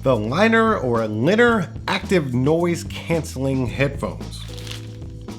the Linner or Linner active noise canceling headphones.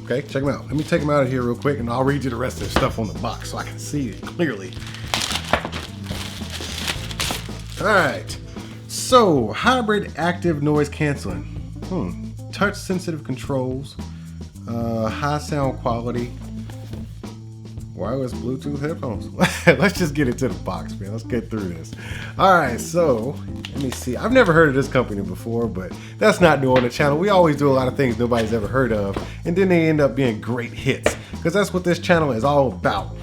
Okay, check them out. Let me take them out of here real quick and I'll read you the rest of the stuff on the box so I can see it clearly. All right, so hybrid active noise canceling. Touch sensitive controls, high sound quality, wireless Bluetooth headphones. Let's just get into the box, man. Let's get through this. All right, so let me see. I've never heard of this company before, but that's not new on the channel. We always do a lot of things nobody's ever heard of, and then they end up being great hits, because that's what this channel is all about.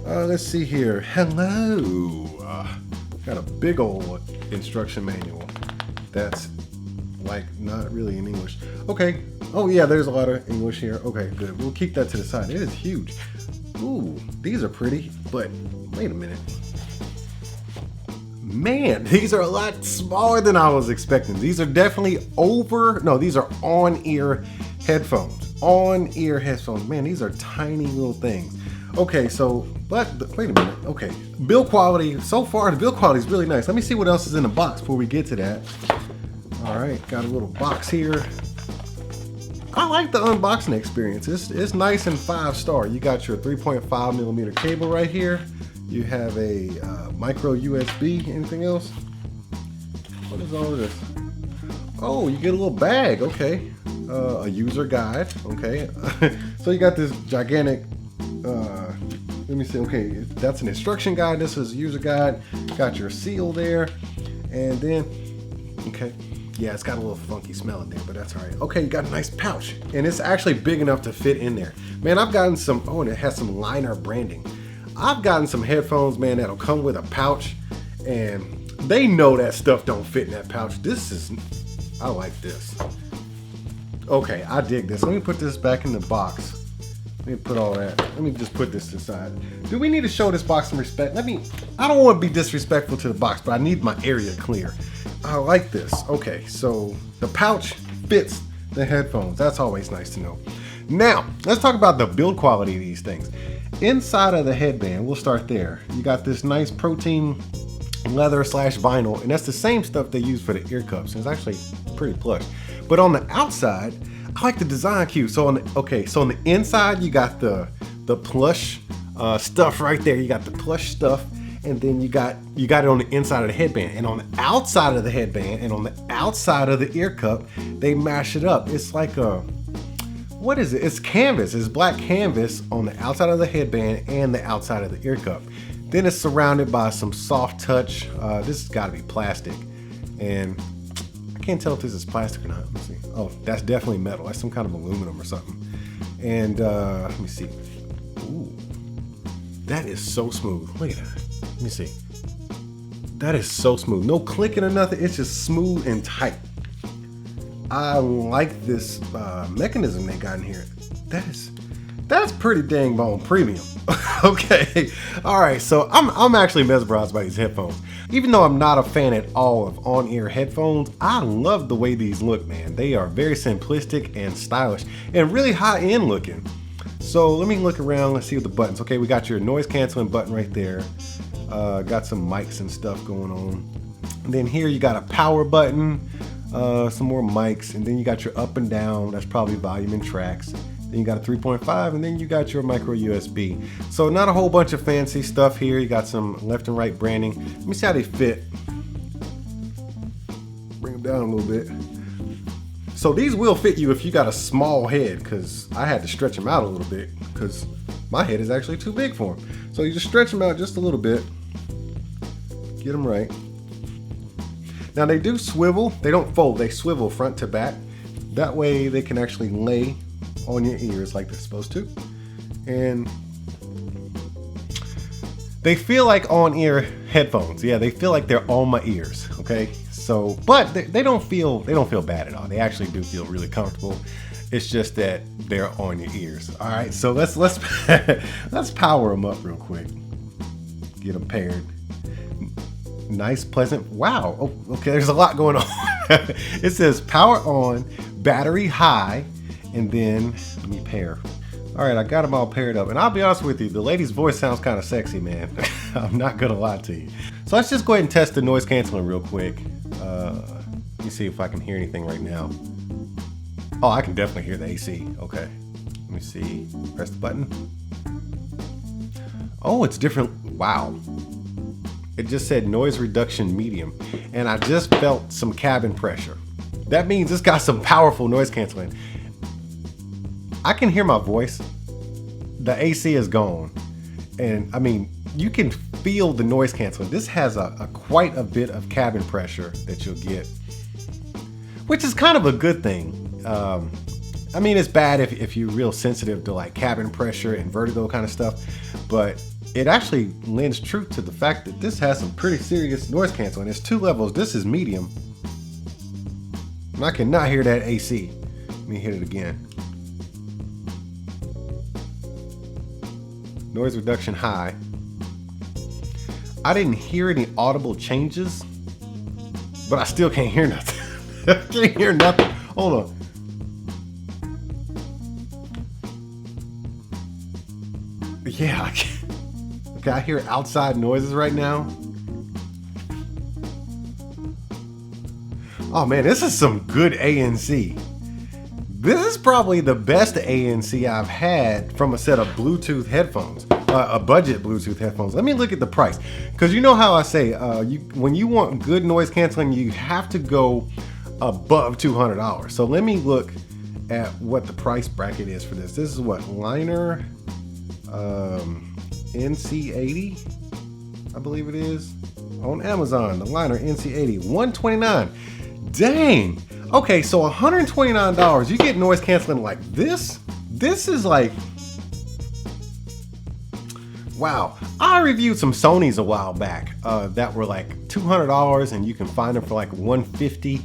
Let's see here. Hello. Got a big old instruction manual. That's like not really in English. Okay. Oh yeah, there's a lot of English here. Okay, good. We'll keep that to the side. It is huge. Ooh, these are pretty, but wait a minute. Man, these are a lot smaller than I was expecting. These are definitely these are on-ear headphones. On-ear headphones. Man, these are tiny little things. Okay, so, but wait a minute. Okay, build quality. So far, the build quality is really nice. Let me see what else is in the box before we get to that. All right, got a little box here. I like the unboxing experience. It's nice and 5-star. You got your 3.5 millimeter cable right here. You have a micro USB. Anything else? What is all of this? Oh, you get a little bag. Okay, a user guide. Okay, so you got this gigantic. Let me see. Okay, that's an instruction guide. This is a user guide. Got your seal there, and then okay. Yeah, it's got a little funky smell in there, but that's all right. Okay, you got a nice pouch, and it's actually big enough to fit in there. Man, I've gotten some, and it has some Linner branding. I've gotten some headphones, man, that'll come with a pouch, and they know that stuff don't fit in that pouch. I like this. Okay, I dig this. Let me put this back in the box. Let me put all that. Let me just put this aside. Do we need to show this box some respect? I don't want to be disrespectful to the box, but I need my area clear. I like this. Okay, so the pouch fits the headphones. That's always nice to know. Now, let's talk about the build quality of these things. Inside of the headband, we'll start there. You got this nice protein leather / vinyl, and that's the same stuff they use for the ear cups. It's actually pretty plush. But on the outside, I like the design cue. So on the inside, you got the plush stuff right there. You got the plush stuff. And then you got it on the inside of the headband, and on the outside of the headband, and on the outside of the ear cup, they mash it up. It's like what is it? It's canvas. It's black canvas on the outside of the headband and the outside of the ear cup. Then it's surrounded by some soft touch. This has got to be plastic, and I can't tell if this is plastic or not. Let me see. Oh, that's definitely metal. That's some kind of aluminum or something. And let me see. Ooh, that is so smooth. Look at that. Let me see. That is so smooth. No clicking or nothing. It's just smooth and tight. I like this mechanism they got in here. That's pretty dang bone premium. Okay. All right. So I'm actually mesmerized by these headphones. Even though I'm not a fan at all of on-ear headphones, I love the way these look, man. They are very simplistic and stylish and really high-end looking. So let me look around. Let's see what the buttons. Okay, we got your noise canceling button right there. Got some mics and stuff going on. And then here you got a power button, some more mics, and then you got your up and down. That's probably volume and tracks. Then you got a 3.5, and then you got your micro USB. So not a whole bunch of fancy stuff here. You got some left and right branding. Let me see how they fit. Bring them down a little bit. So these will fit you if you got a small head, because I had to stretch them out a little bit because my head is actually too big for them. So you just stretch them out just a little bit. Get them right. Now they do swivel. They don't fold. They swivel front to back. That way they can actually lay on your ears like they're supposed to. And they feel like on-ear headphones. Yeah, they feel like they're on my ears. Okay. So, but they don't feel bad at all. They actually do feel really comfortable. It's just that they're on your ears. All right, so let's let's power them up real quick. Get them paired. Nice, pleasant. Wow. Oh, okay, there's a lot going on. It says power on, battery high, and then let me pair. All right, I got them all paired up, and I'll be honest with you, the lady's voice sounds kind of sexy, man. I'm not gonna lie to you. So let's just go ahead and test the noise canceling real quick. Let me see if I can hear anything right now. Oh, I can definitely hear the AC. Okay. Let me see. Press the button. Oh, it's different. Wow. It just said noise reduction medium. And I just felt some cabin pressure. That means it's got some powerful noise canceling. I can hear my voice. The AC is gone. And I mean, you can feel the noise canceling. This has a quite a bit of cabin pressure that you'll get, which is kind of a good thing. I mean, it's bad if you're real sensitive to like cabin pressure and vertigo kind of stuff, but it actually lends truth to the fact that this has some pretty serious noise canceling. There's 2 levels. This is medium, and I cannot hear that AC. Let me hit it again. Noise reduction high. I didn't hear any audible changes, but I still can't hear nothing. I can't hear nothing. Hold on. Yeah, okay, I hear outside noises right now. Oh man, this is some good ANC. This is probably the best ANC I've had from a set of Bluetooth headphones, a budget Bluetooth headphones. Let me look at the price, because you know how I say, when you want good noise canceling, you have to go above $200. So let me look at what the price bracket is for this. This is what, Linner, NC80, I believe it is, on Amazon. The Linner NC80, $129. Dang. Okay, so $129, you get noise canceling like this. This is like, wow. I reviewed some Sonys a while back that were like $200, and you can find them for like $150.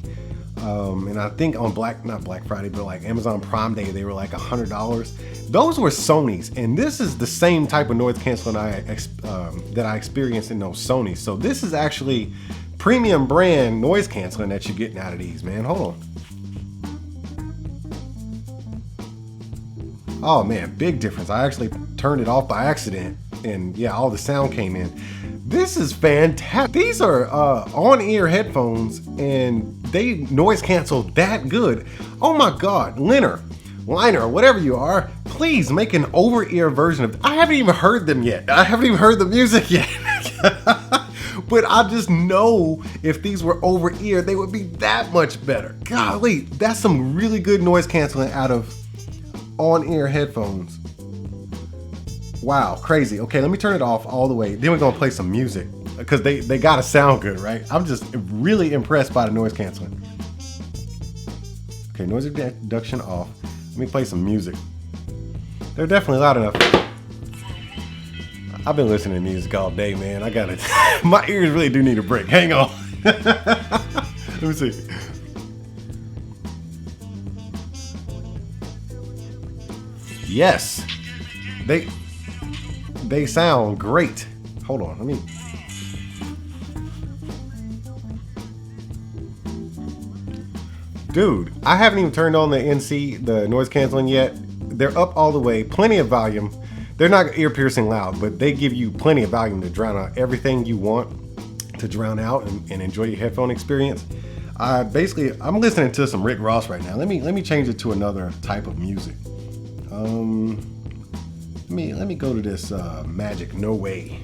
And I think on not Black Friday, but like Amazon Prime Day, they were like $100. Those were Sonys, and this is the same type of noise canceling that I experienced in those Sonys. So this is actually premium brand noise canceling that you're getting out of these, man. Hold on. Oh man, big difference. I actually turned it off by accident, and yeah, all the sound came in. This is fantastic. These are on-ear headphones, and they noise cancel that good. Oh my God, Linner, whatever you are, please make an over-ear version of. I haven't even heard them yet. I haven't even heard the music yet. But I just know if these were over ear, they would be that much better. Golly, that's some really good noise canceling out of on-ear headphones. Wow, crazy. Okay, let me turn it off all the way. Then we're gonna play some music, because they gotta sound good, right? I'm just really impressed by the noise canceling. Okay, noise reduction off. Let me play some music. They're definitely loud enough. I've been listening to music all day, man. I gotta, my ears really do need a break. Hang on. Let me see. Yes, they sound great. Hold on, let me. Dude, I haven't even turned on the noise canceling yet. They're up all the way, plenty of volume. They're not ear piercing loud, but they give you plenty of volume to drown out everything you want to drown out and enjoy your headphone experience. I'm listening to some Rick Ross right now. Let me change it to another type of music. Let me go to this Magic. No way.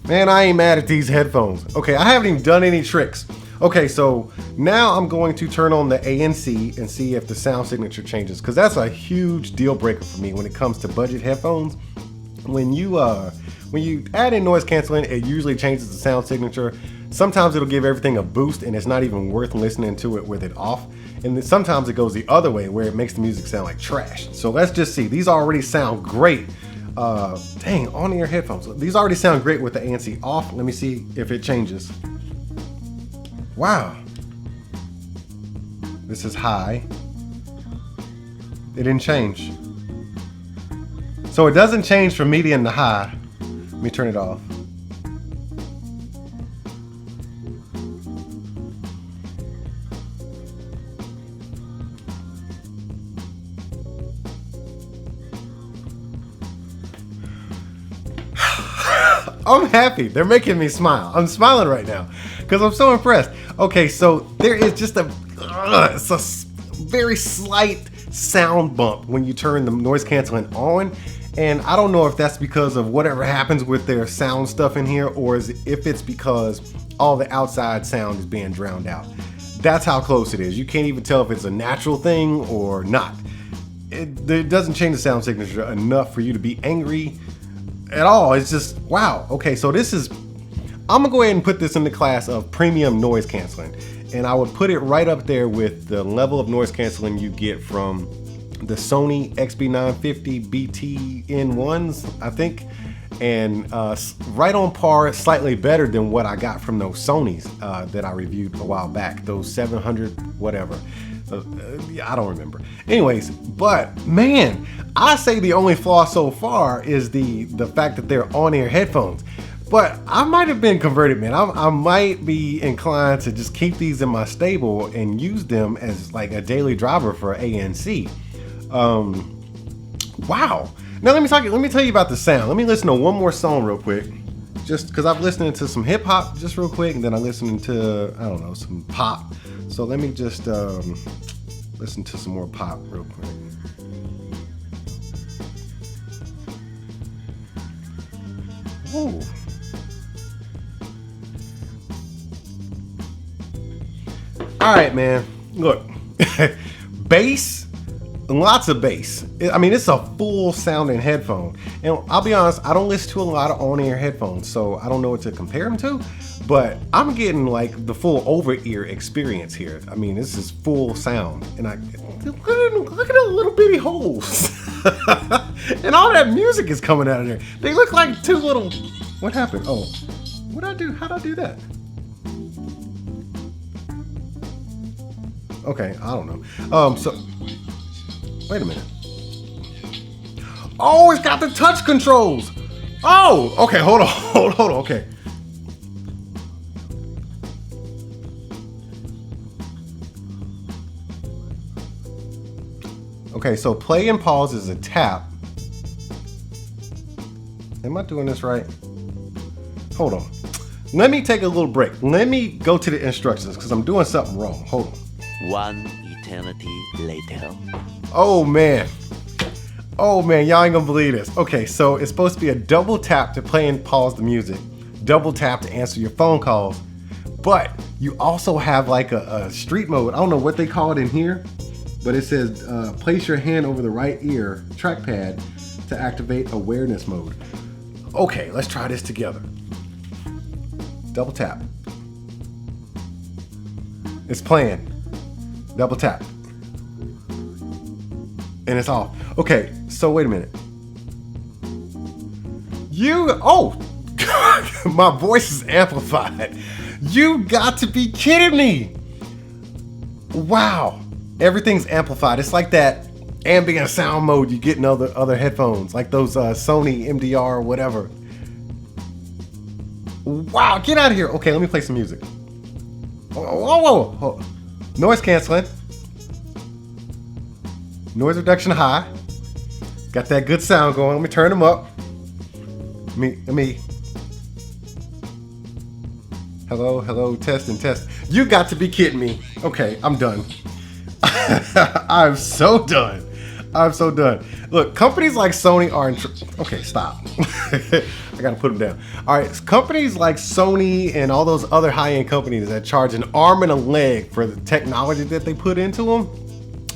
Man, I ain't mad at these headphones. Okay, I haven't even done any tricks. Okay, so now I'm going to turn on the ANC and see if the sound signature changes, because that's a huge deal breaker for me when it comes to budget headphones. When you add in noise canceling, it usually changes the sound signature. Sometimes it'll give everything a boost, and it's not even worth listening to it with it off. And then sometimes it goes the other way, where it makes the music sound like trash. So let's just see. These already sound great. Dang, on-ear headphones. These already sound great with the ANC off. Let me see if it changes. Wow. This is high. It didn't change. So it doesn't change from medium to high. Let me turn it off. I'm happy. They're making me smile. I'm smiling right now because I'm so impressed. Okay, so there is just it's a very slight sound bump when you turn the noise canceling on. And I don't know if that's because of whatever happens with their sound stuff in here, or if it's because all the outside sound is being drowned out. That's how close it is. You can't even tell if it's a natural thing or not. It doesn't change the sound signature enough for you to be angry at all. It's just, wow. Okay, so I'm gonna go ahead and put this in the class of premium noise canceling. And I would put it right up there with the level of noise canceling you get from the Sony XB950 BT-N1s, I think, and right on par, slightly better than what I got from those Sonys that I reviewed a while back, those 700 whatever. I don't remember. Anyways, but man, I say the only flaw so far is the fact that they're on-ear headphones. But I might have been converted, man. I might be inclined to just keep these in my stable and use them as like a daily driver for ANC. Wow. Now let me tell you about the sound. Let me listen to one more song real quick, just because I've listened to some hip hop just real quick, and then I'm listening to, I don't know, some pop. So let me just listen to some more pop real quick. Ooh. All right, man. Look, bass. Lots of bass. I mean, it's a full sounding headphone. And I'll be honest, I don't listen to a lot of on-ear headphones, so I don't know what to compare them to, but I'm getting like the full over-ear experience here. I mean, this is full sound. And look at the little bitty holes. And all that music is coming out of there. They look like two little, what happened? Oh, what'd I do? How'd I do that? Okay, I don't know. So, wait a minute. Oh, it's got the touch controls. Oh, okay, hold on, okay. Okay, so play and pause is a tap. Am I doing this right? Hold on. Let me take a little break. Let me go to the instructions because I'm doing something wrong. Hold on. One eternity later. Oh man, y'all ain't gonna believe this. Okay, so it's supposed to be a double tap to play and pause the music, double tap to answer your phone calls, but you also have like a street mode. I don't know what they call it in here, but it says place your hand over the right ear trackpad to activate awareness mode. Okay, let's try this together. Double tap. It's playing. Double tap. And it's off. Okay, so wait a minute. My voice is amplified. You got to be kidding me. Wow, everything's amplified. It's like that ambient sound mode you get in other headphones, like those Sony MDR or whatever. Wow, get out of here. Okay, let me play some music. Whoa. Noise canceling. Noise reduction high. Got that good sound going. Let me turn them up. Let me. Hello, test. You got to be kidding me. Okay, I'm done. I'm so done. Look, companies like Sony are okay, stop. I gotta put them down. All right, companies like Sony and all those other high-end companies that charge an arm and a leg for the technology that they put into them,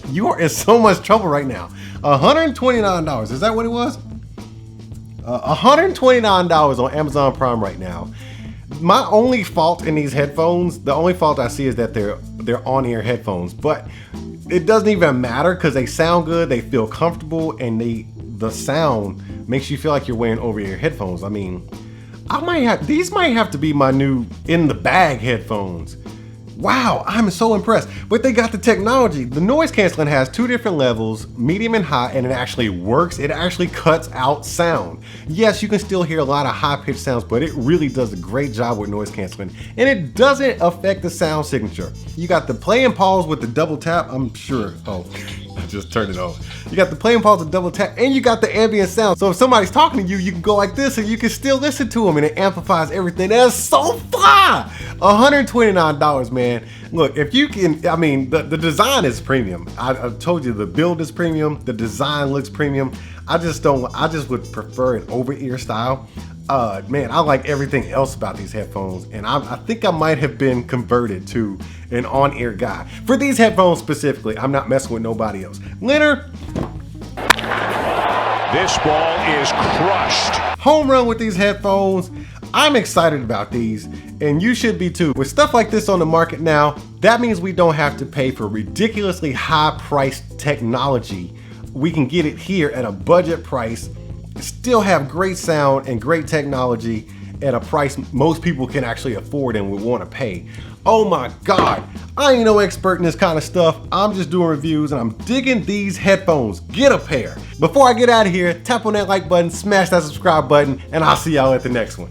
you are in so much trouble right now. $129, is that what it was? $129 on Amazon Prime right now. My only fault in these headphones, the only fault I see is that they're on-ear headphones, but it doesn't even matter because they sound good, they feel comfortable, and the sound makes you feel like you're wearing over-ear headphones. I mean, these might have to be my new in-the-bag headphones. Wow, I'm so impressed. But they got the technology. The noise canceling has two different levels, medium and high, and it actually works. It actually cuts out sound. Yes, you can still hear a lot of high-pitched sounds, but it really does a great job with noise canceling. And it doesn't affect the sound signature. You got the play and pause with the double tap, I'm sure. Oh, Just turn it on. You got the play and pause and double tap, and you got the ambient sound. So if somebody's talking to you, you can go like this and you can still listen to them, and it amplifies everything. That's so fly! $129, man. Look, if you can, I mean, the design is premium. I told you the build is premium, the design looks premium. I just would prefer an over-ear style. Man, I like everything else about these headphones, and I think I might have been converted to an on-ear guy. For these headphones specifically, I'm not messing with nobody else. Linner, this ball is crushed. Home run with these headphones. I'm excited about these, and you should be too. With stuff like this on the market now, that means we don't have to pay for ridiculously high-priced technology. We can get it here at a budget price, still have great sound and great technology at a price most people can actually afford and would want to pay. Oh my God, I ain't no expert in this kind of stuff. I'm just doing reviews and I'm digging these headphones. Get a pair. Before I get out of here, tap on that like button, smash that subscribe button, and I'll see y'all at the next one.